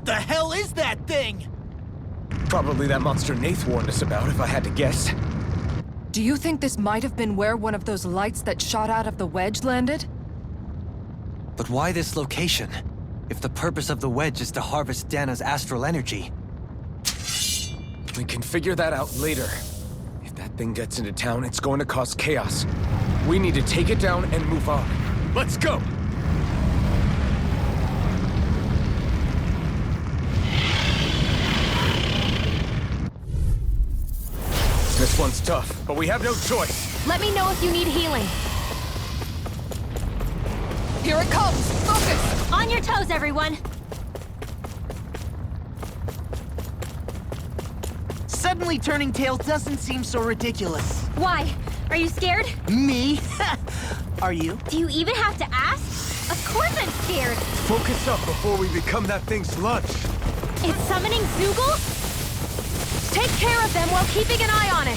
What the hell is that thing? Probably that monster Nath warned us about, if I had to guess. Do you think this might have been where one of those lights that shot out of the wedge landed? But why this location? If the purpose of the wedge is to harvest Dana's astral energy. We can figure that out later. If that thing gets into town, it's going to cause chaos. We need to take it down and move on. Let's go! This one's tough, but we have no choice. Let me know if you need healing. Here it comes! Focus! On your toes, everyone! Suddenly turning tail doesn't seem so ridiculous. Why? Are you scared? Me? Are you? Do you even have to ask? Of course I'm scared! Focus up before we become that thing's lunch. It's summoning Zoogle? Take care of them while keeping an eye on it!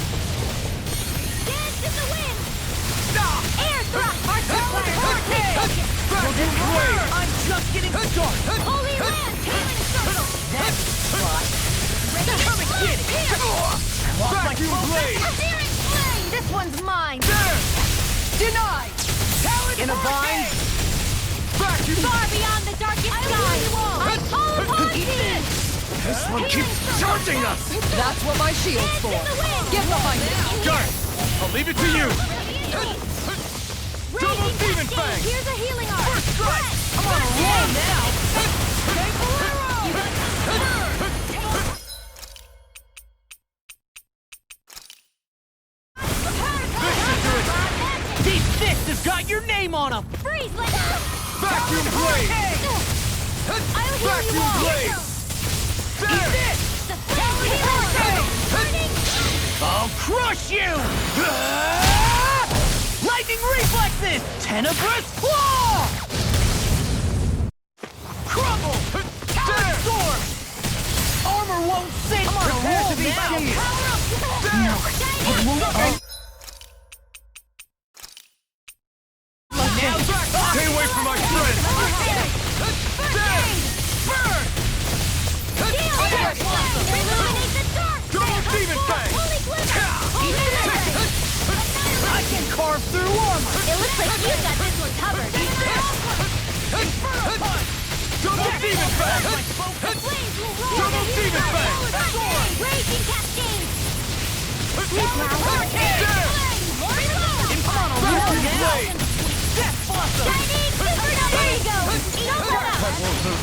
Dance in the wind! Stop! Air thrust! I'm just getting started! Holy land! Tailing circle! That's fun! Come and get it! Vacuum blade! Searing flame! This one's mine! There! Denied! In a vine! Vacuum! Far beyond the darkest sky! I call upon thee! This one keeps charging us! That's what my shield's for. Get behind me! Got it! I'll leave it to you! Double Demon Fang! Here's a healing arm! First strike! I'm on a roll now! These fists have got your name on them! Freeze, let's go! Vacuum blade! I'll heal you Vacuum all! blade! Eat this! I'll crush you! Lightning reflexes! Tenebrous claw! Crumble! There! Sword! Armor won't sink! I'm on a roll to be now! There! It won't... Now stay away from my friend! There! Burn! Double Demon Fang! I can carve through armor! It looks like you got this one covered. Inferno Punch! Double Demon Fang! Double Demon Fang! Raging cascade! There! Inferno Blade! Death Blossom! There you go! That won't move.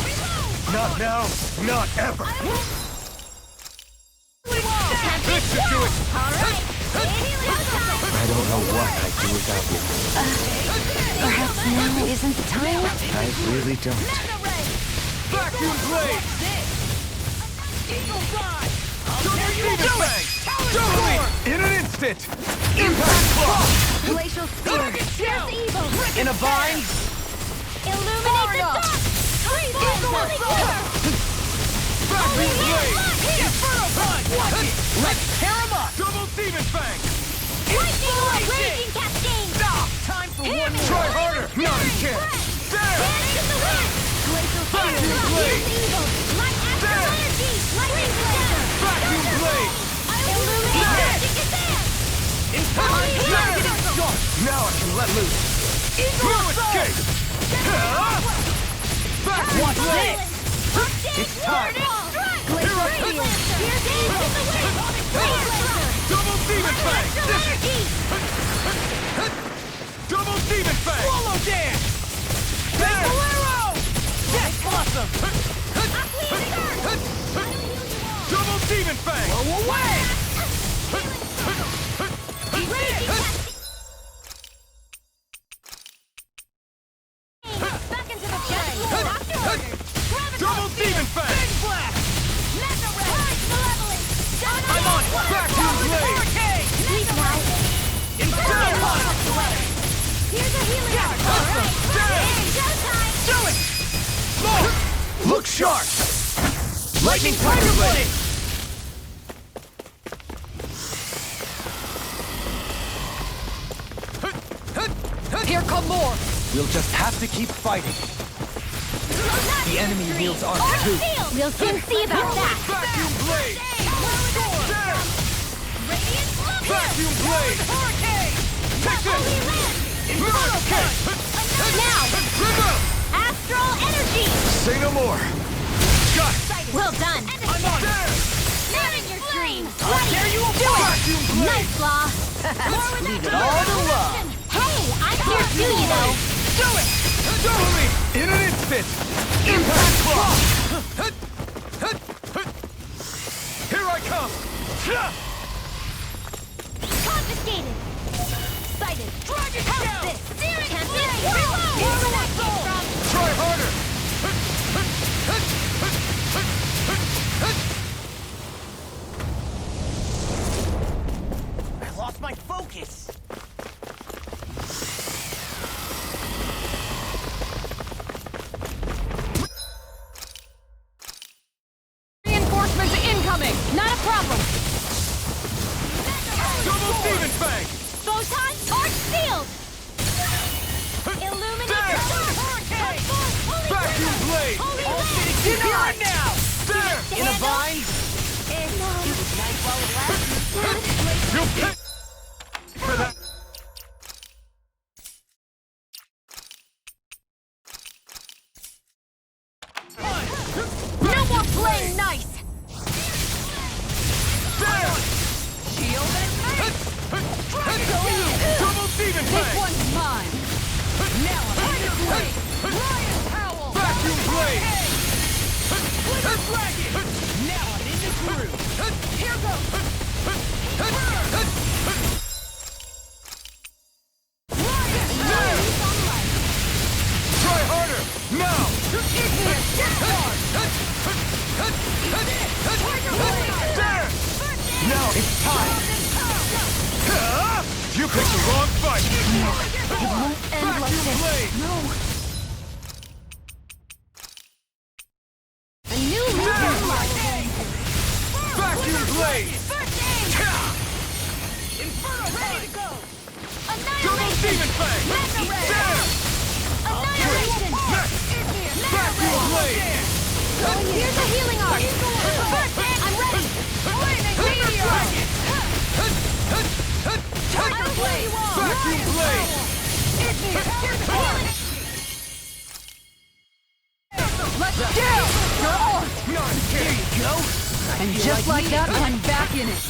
Not now, not ever. This should do it! Alright! I don't know what I'd do without you. Perhaps now isn't the time? I really don't. Vacuum Blade! Eagle Dive! Double Demon Fang! Totally! In an instant! Impact Claw! Glacial Spear! Here's evil! In a vine! Illuminate the dark! Freeze! Vacuum Blade! Inferno Punch! Let's tear him up! Double Demon Fang! Raging cascade! Stop! Time for one more! Try harder! Not a chance! There! Glacial Vacuum Blade! Light astral energy! Lightning blaster! Vacuum Blade! Illuminate magic advance! Now I can let loose. No escape! Vacuum Blade! It's time! Glacial Spear! Here's evil! Double Demon Fang! Double Demon Fang! Swallow Dance! There! Death Blossom! Double Demon Fang! Blow away! Back into the fray! Double Demon Fang! Big Blast! Malevolent! I'm on it! Vacuum Blade! Please now! Inferno Punch! Here's a healing arm! Awesome! Alright! Showtime! Do it! Look sharp! Lightning Tiger Blade! Here come more! We'll just have to keep fighting. The enemy wields armor too. We'll soon see about that. Vacuum blade! Damn! Vacuum blade! Hurricane! Take this! Now, astral energy. Say no more! Got it! Well done. I'm on it! Not in your dreams. How dare you apply! Vacuum blade! Nice, Law. Leave it all to love! Hey, I'm here too, you know. Do it! Do me! In an instant! Impact claw! Here I come! Confiscated. Sighted. Dragon How's shell! this? Tempted. Try harder! I lost my focus! Reinforcements incoming! Not a problem. Double Demon Fang! Photons are sealed. Illuminate. Hurricane! Vacuum blade! All city secure now! There! In a bind? You pick for that! No more playing nice. There! Shield and face! Double Demon This Fang! one's mine! Now I'm in your blade! Ryan Powell! Vacuum blade! Blizzard Dragon! Now I'm in the groove! Here goes! Try harder! Now! Igneous Discharge! There! Now it's time! You picked the wrong fight! Vacuum blade! A new Vacuum blade! Inferno ready to go! Double Demon Fang! There! Annihilation! Vacuum blade! Here's a healing arm! I'm ready! Vacuum blade! Let's go! There you go! And just like that, I'm back in it.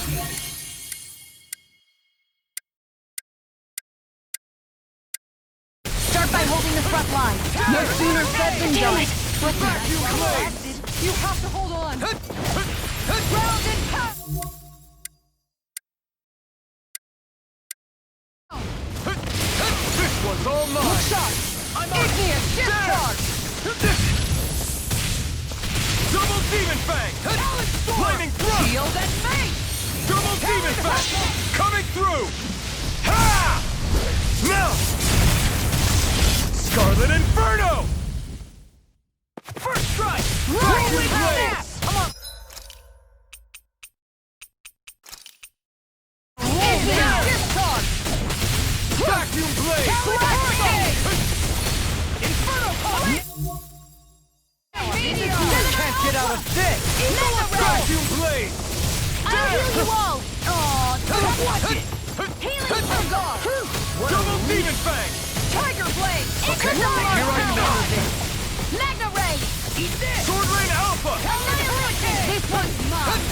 Start by holding the front line. No sooner said than done. Vacuum blade! You have to hold on. Round and pound! This one's all mine! Shot! I'm on Igneous Discharge! Double Demon Fang! Lightning Thrust! Shield and face! Double Demon Fang! Coming through! Ha! Now! Scarlet Inferno! First strike! Vacuum blade! I'm on! Igneous Discharge! Vacuum blade! Hurricane! Inferno punch! Can't get out of this! Vacuum blade! I'll heal you all! Watch it! Healing from God! Double Demon Fang! Tiger blade! Okay, here I come! Magna Ray! Eat this! Sword Lane Alpha! Hurricane! This one's mine!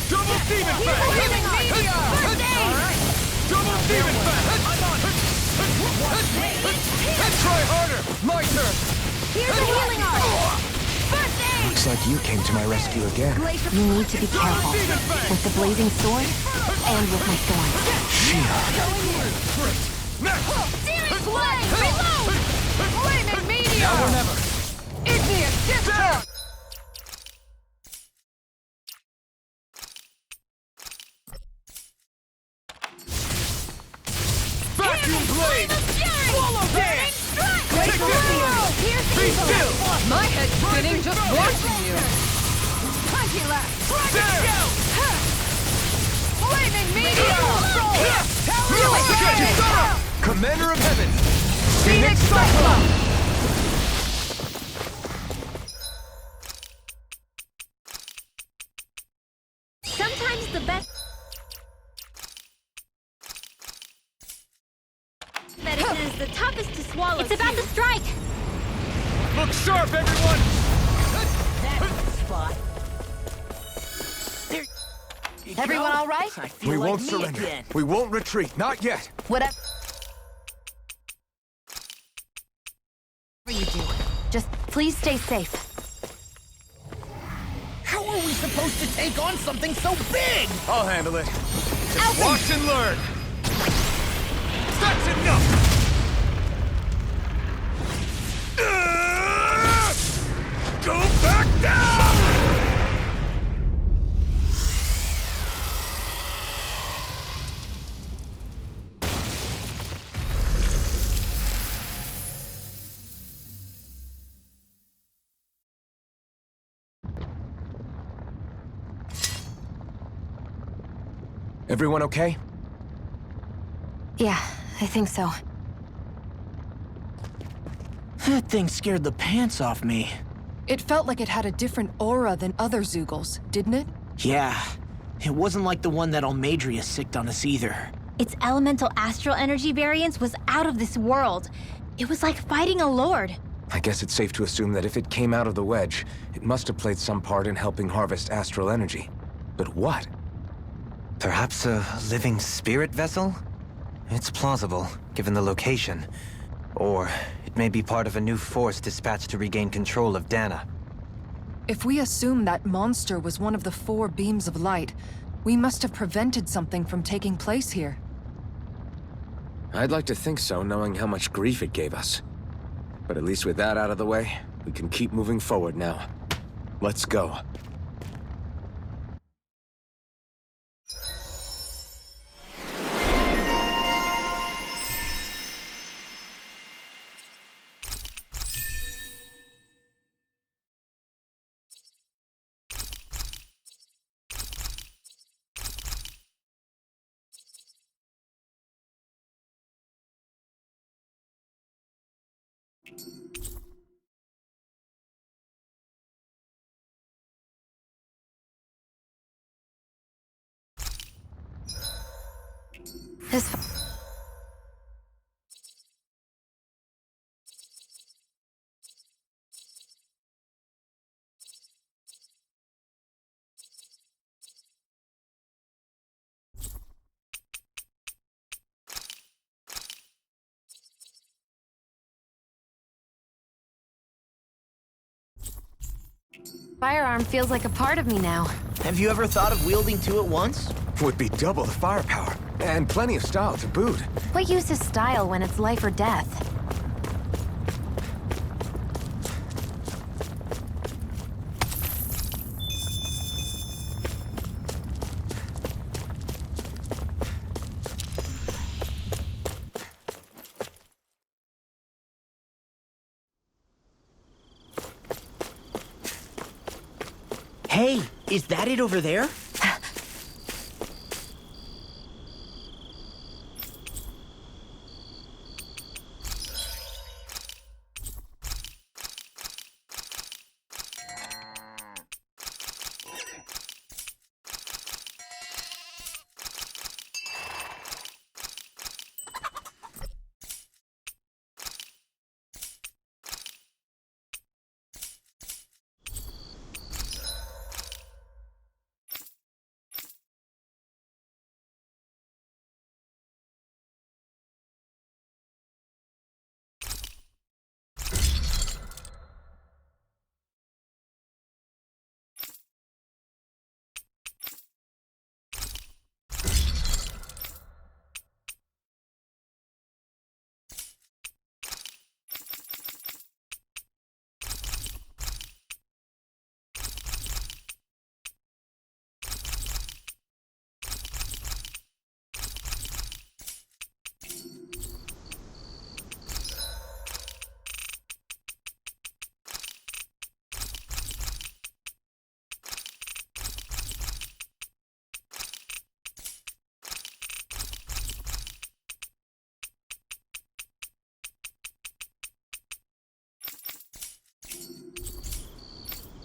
Double Demon Fang! Healing meteor! First aid! Double Demon Fang! Try harder! My turn! Here's a healing arm! First aid! Looks like you came to my rescue again. You need to be careful Demon Fang! with the blazing sword and with my thorns. Series blade! Reload! Flaming meteor! Now or never! Igneous Discharge! Vacuum blade! Swallow dance! Take this! Be still! My head's spinning just watching you! There! Flaming meteor! Commander of Heaven! Phoenix Cyclone! the toughest to swallow. It's about to strike! Look sharp, everyone! That's the spot. There you Everyone go. all right? I feel We like won't me surrender. again. We won't retreat. Not yet. Whatever you do, just please stay safe. How are we supposed to take on something so big? I'll handle it. Just watch and learn. That's enough! Go back down! Everyone okay? Yeah, I think so. That thing scared the pants off me. It felt like it had a different aura than other Zeugles, didn't it? Yeah, it wasn't like the one that Almadria sicked on us either. Its elemental astral energy variance was out of this world. It was like fighting a lord. I guess it's safe to assume that if it came out of the wedge, it must have played some part in helping harvest astral energy. But what? Perhaps a living spirit vessel? It's plausible, given the location. Or it may be part of a new force dispatched to regain control of Dana. If we assume that monster was one of the 4 beams of light, we must have prevented something from taking place here. I'd like to think so, knowing how much grief it gave us. But at least with that out of the way, we can keep moving forward now. Let's go. This firearm feels like a part of me now. Have you ever thought of wielding 2 at once? Would be double the firepower, and plenty of style to boot. What use is style when it's life or death? Hey, is that it over there?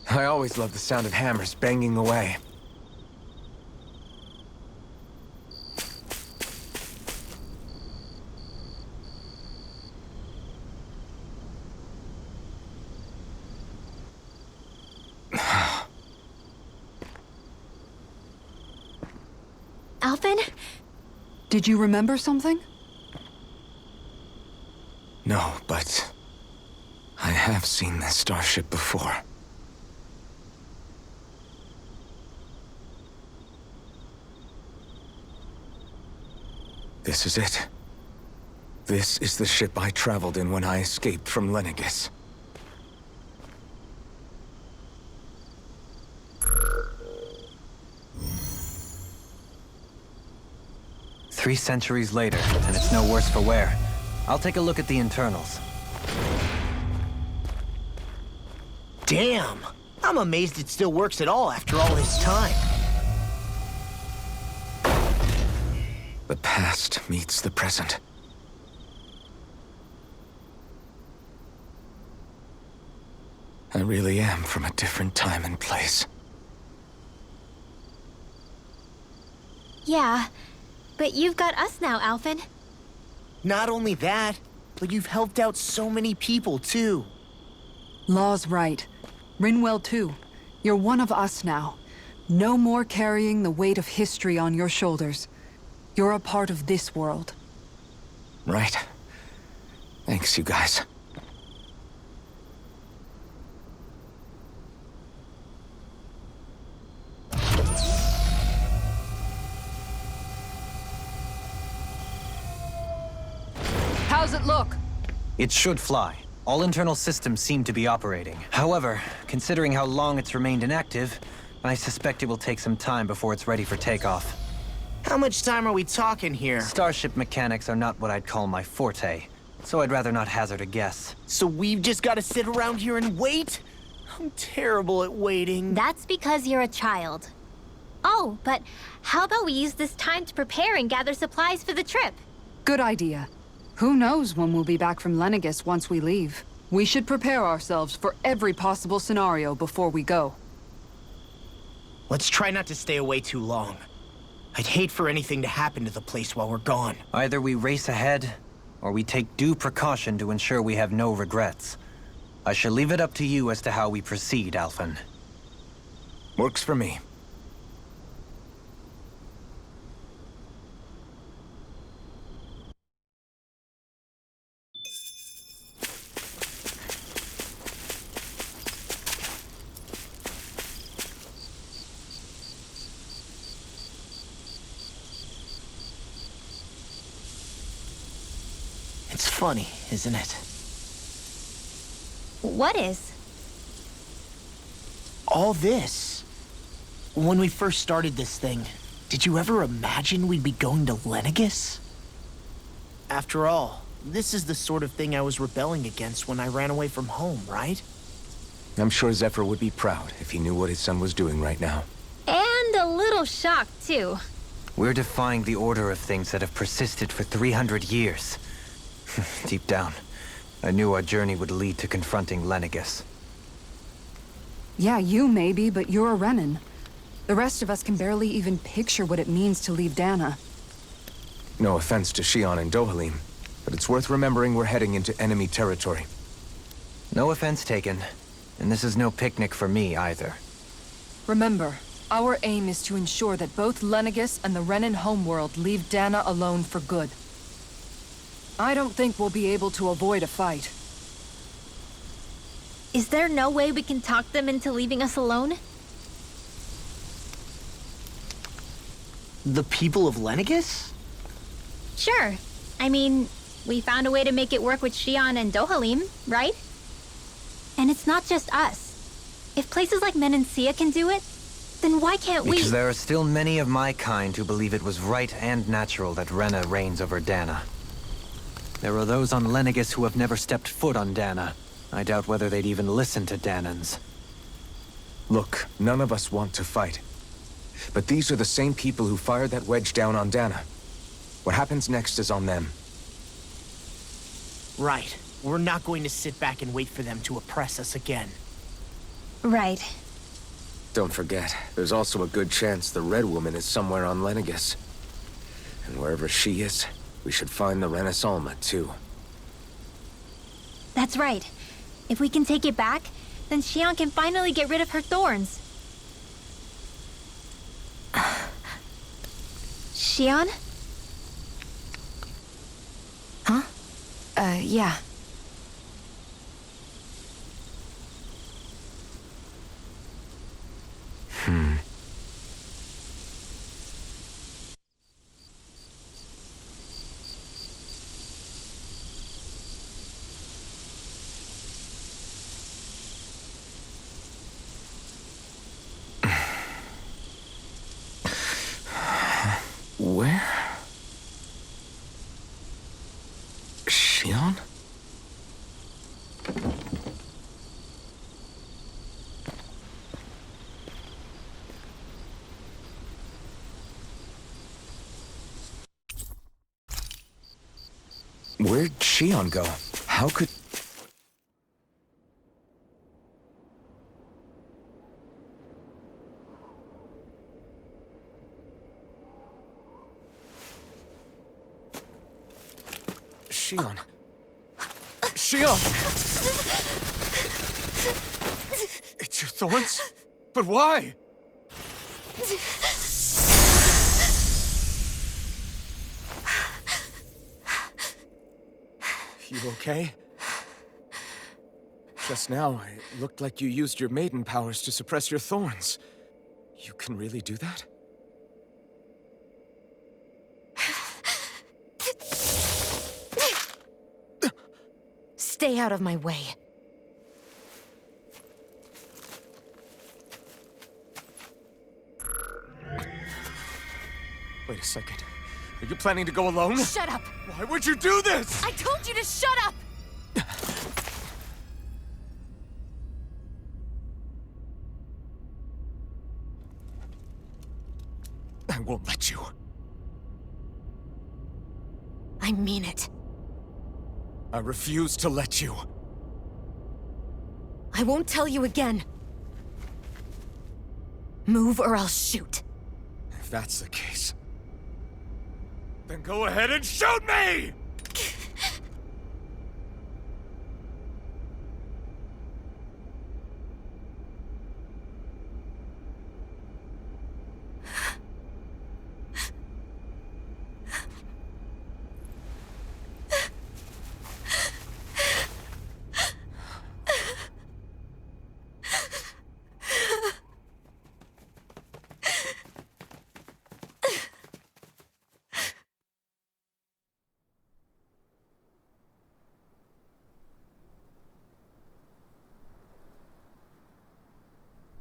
I always loved the sound of hammers banging away. Alphen? Did you remember something? No, but I have seen this starship before. This is it. This is the ship I traveled in when I escaped from Lenegis. Three centuries later, and it's no worse for wear. I'll take a look at the internals. Damn! I'm amazed it still works at all after all this time. The past meets the present. I really am from a different time and place. Yeah, but you've got us now, Alphen. Not only that, but you've helped out so many people, too. Law's right. Rinwell too. You're one of us now. No more carrying the weight of history on your shoulders. You're a part of this world. Right. Thanks, you guys. How's it look? It should fly. All internal systems seem to be operating. However, considering how long it's remained inactive, I suspect it will take some time before it's ready for takeoff. How much time are we talking here? Starship mechanics are not what I'd call my forte, so I'd rather not hazard a guess. So we've just got to sit around here and wait? I'm terrible at waiting. That's because you're a child. Oh, but how about we use this time to prepare and gather supplies for the trip? Good idea. Who knows when we'll be back from Lenegis once we leave. We should prepare ourselves for every possible scenario before we go. Let's try not to stay away too long. I'd hate for anything to happen to the place while we're gone. Either we race ahead, or we take due precaution to ensure we have no regrets. I shall leave it up to you as to how we proceed, Alphen. Works for me. It's funny, isn't it? What is? All this. When we first started this thing, did you ever imagine we'd be going to Lenegis? After all, this is the sort of thing I was rebelling against when I ran away from home, right? I'm sure Zephyr would be proud if he knew what his son was doing right now. And a little shocked, too. We're defying the order of things that have persisted for 300 years. Deep down, I knew our journey would lead to confronting Lenegis. Yeah, you maybe, but you're a Renan. The rest of us can barely even picture what it means to leave Dana. No offense to Shion and Dohalim, but it's worth remembering we're heading into enemy territory. No offense taken, and this is no picnic for me either. Remember, our aim is to ensure that both Lenegis and the Renan homeworld leave Dana alone for good. I don't think we'll be able to avoid a fight. Is there no way we can talk them into leaving us alone? The people of Lenegis? Sure. I mean, we found a way to make it work with Shion and Dohalim, right? And it's not just us. If places like Menancia can do it, then why can't we? Because there are still many of my kind who believe it was right and natural that Rena reigns over Dana. There are those on Lenegis who have never stepped foot on Dana. I doubt whether they'd even listen to Danans. Look, none of us want to fight. But these are the same people who fired that wedge down on Dana. What happens next is on them. Right. We're not going to sit back and wait for them to oppress us again. Right. Don't forget, there's also a good chance the Red Woman is somewhere on Lenegis. And wherever she is, we should find the Renaissance too. That's right. If we can take it back, then Shion can finally get rid of her thorns. Shion? Huh? Yeah. Where? Shion? Where'd Shion go? How could... Shion. Shion! It's your thorns? But why? You okay? Just now, it looked like you used your maiden powers to suppress your thorns. You can really do that? Stay out of my way. Wait a second. Are you planning to go alone? Shut up! Why would you do this? I told you to shut up! I won't let you. I mean it. I refuse to let you. I won't tell you again. Move or I'll shoot. If that's the case, then go ahead and shoot me!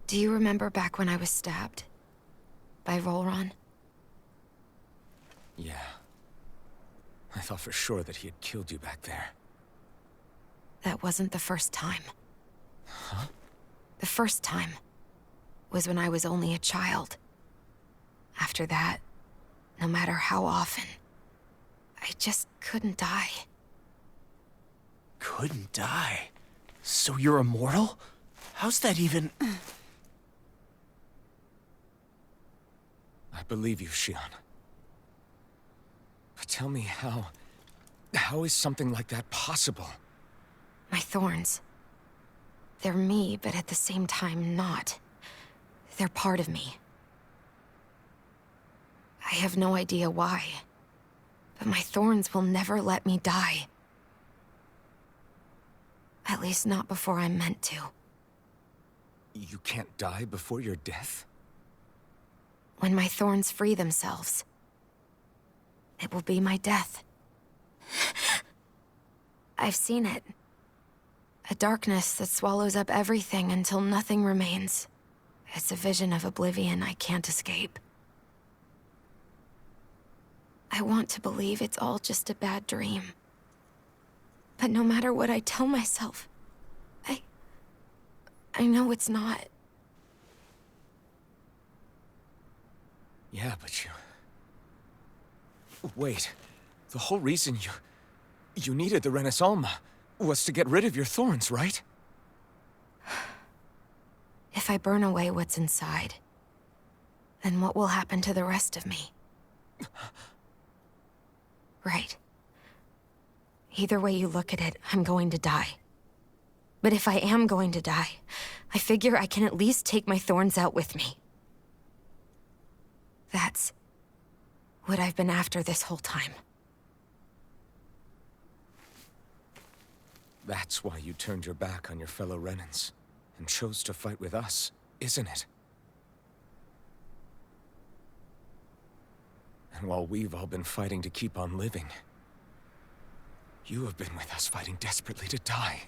Do you remember back when I was stabbed? By Rolron? Yeah. I thought for sure that he had killed you back there. That wasn't the first time. Huh? The first time was when I was only a child. After that, no matter how often, I just couldn't die. Couldn't die? So you're immortal? How's that even... I believe you, Shion. But tell me how... How is something like that possible? My thorns. They're me, but at the same time not. They're part of me. I have no idea why, but my thorns will never let me die. At least not before I'm meant to. You can't die before your death? When my thorns free themselves, it will be my death. I've seen it. A darkness that swallows up everything until nothing remains. It's a vision of oblivion I can't escape. I want to believe it's all just a bad dream. But no matter what I tell myself, I know it's not. Yeah, but you... Wait. The whole reason you needed the Renaissance was to get rid of your thorns, right? If I burn away what's inside, then what will happen to the rest of me? Right. Either way you look at it, I'm going to die. But if I am going to die, I figure I can at least take my thorns out with me. That's what I've been after this whole time. That's why you turned your back on your fellow Renans and chose to fight with us, isn't it? And while we've all been fighting to keep on living, you have been with us fighting desperately to die.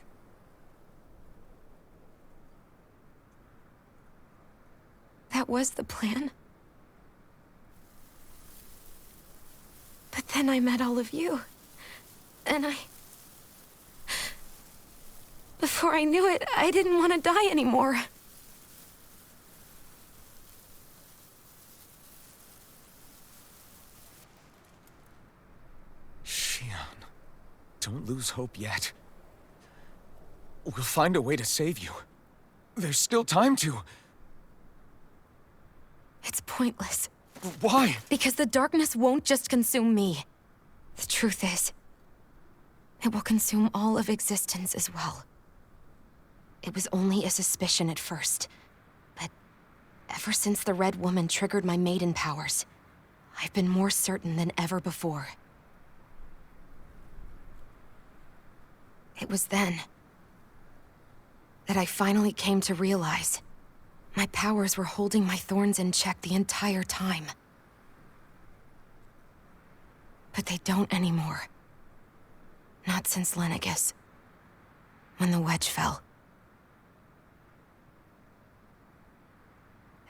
That was the plan. But then I met all of you. And before I knew it, I didn't want to die anymore. Shion, don't lose hope yet. We'll find a way to save you. There's still time to. It's pointless. Why? Because the darkness won't just consume me. The truth is, it will consume all of existence as well. It was only a suspicion at first, but ever since the Red Woman triggered my maiden powers, I've been more certain than ever before. It was then that I finally came to realize my powers were holding my thorns in check the entire time. But they don't anymore. Not since Lenegis, when the wedge fell.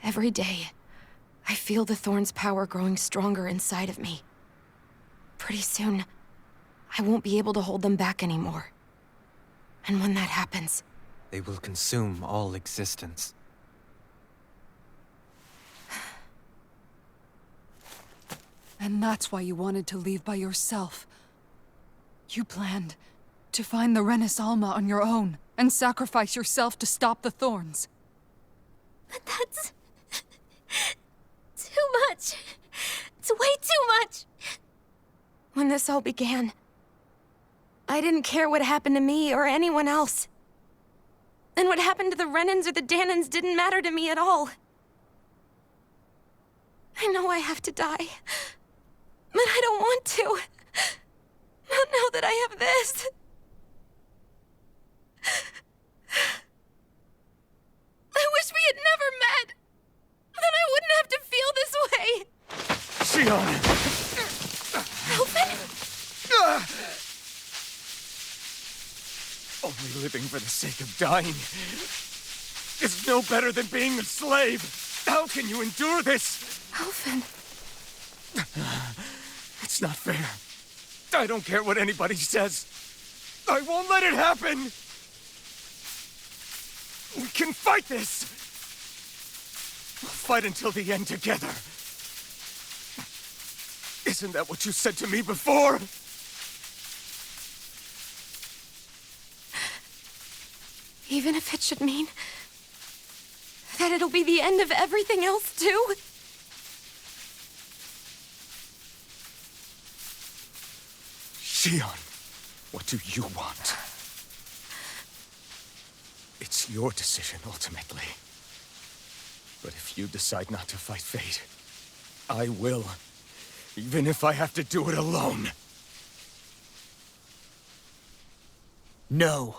Every day, I feel the thorn's power growing stronger inside of me. Pretty soon, I won't be able to hold them back anymore. And when that happens, They will consume all existence. And that's why you wanted to leave by yourself. You planned to find the Renis Alma on your own and sacrifice yourself to stop the thorns. But that's... too much. It's way too much. when this all began, I didn't care what happened to me or anyone else. And what happened to the Renans or the Danans didn't matter to me at all. I know I have to die, but I don't want to. Not now that I have this. I wish we had never met. Then I wouldn't have to feel this way. Shion! Alvin? Only living for the sake of dying is no better than being a slave. How can you endure this? Alvin. It's not fair. I don't care what anybody says. I won't let it happen! We can fight this! We'll fight until the end together. Isn't that what you said to me before? Even if it should mean that it'll be the end of everything else, too? Shion, what do you want? It's your decision, ultimately. But if you decide not to fight fate, I will. Even if I have to do it alone. No,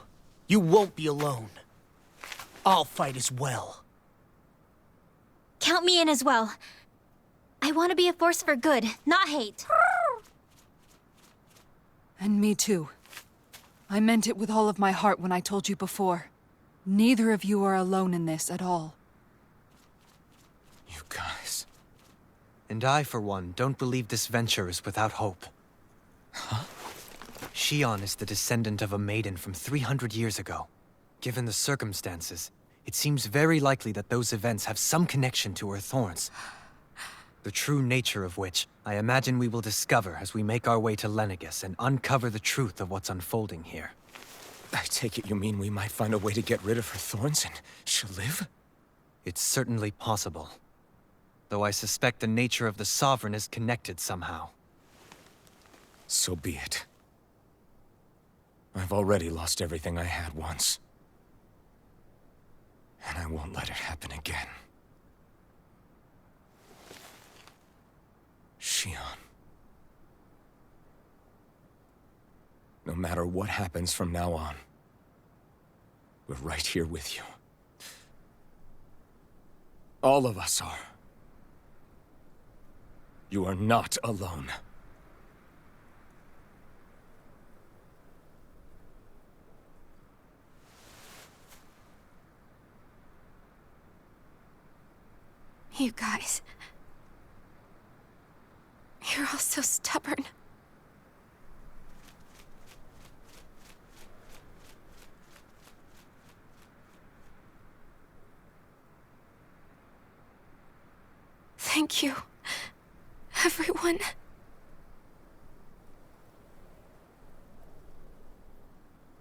you won't be alone. I'll fight as well. Count me in as well. I want to be a force for good, not hate. And me too. I meant it with all of my heart when I told you before. Neither of you are alone in this at all. You guys... And I, for one, don't believe this venture is without hope. Huh? Shion is the descendant of a maiden from 300 years ago. Given the circumstances, it seems very likely that those events have some connection to her thorns. The true nature of which, I imagine we will discover as we make our way to Lenegis and uncover the truth of what's unfolding here. I take it you mean we might find a way to get rid of her thorns and she'll live? It's certainly possible. Though I suspect the nature of the Sovereign is connected somehow. So be it. I've already lost everything I had once. And I won't let it happen again. Shion. No matter what happens from now on, we're right here with you. All of us are. You are not alone. You guys... You're all so stubborn. Thank you, everyone.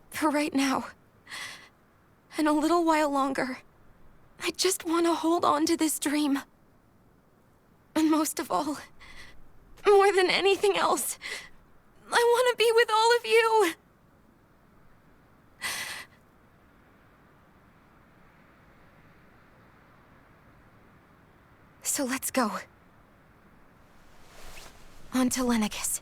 For right now, and a little while longer, I just want to hold on to this dream. And most of all, more than anything else, I want to be with all of you. So let's go. On to Lenegis.